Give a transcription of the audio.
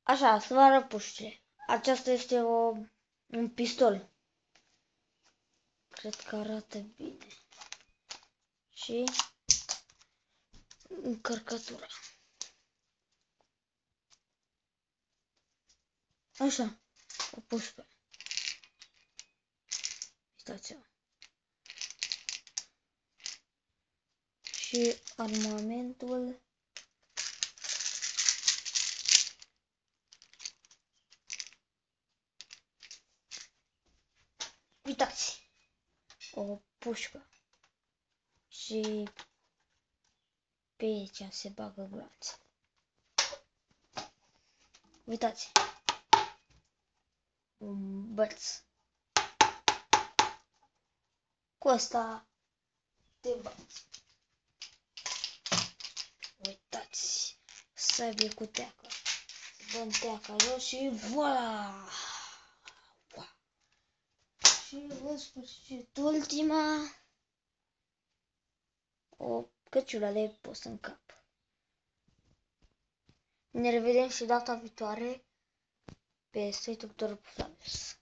Așa, să vă arăt puștile. Aceasta este un pistol. Cred că arată bine. Și încărcătura. Așa, o pușcă. Uitați-o. Și armamentul. Uitați, o pușcă. Și pe aici se bagă gloanțe. Uitați, un băț. Cu ăsta te bați. Uitați, sabie cu teacă. Dăm teaca jos și voilà! Și în sfârșit ultima, o căciulă de pus în cap. Ne revedem și data viitoare pe Street Doctor Flavius.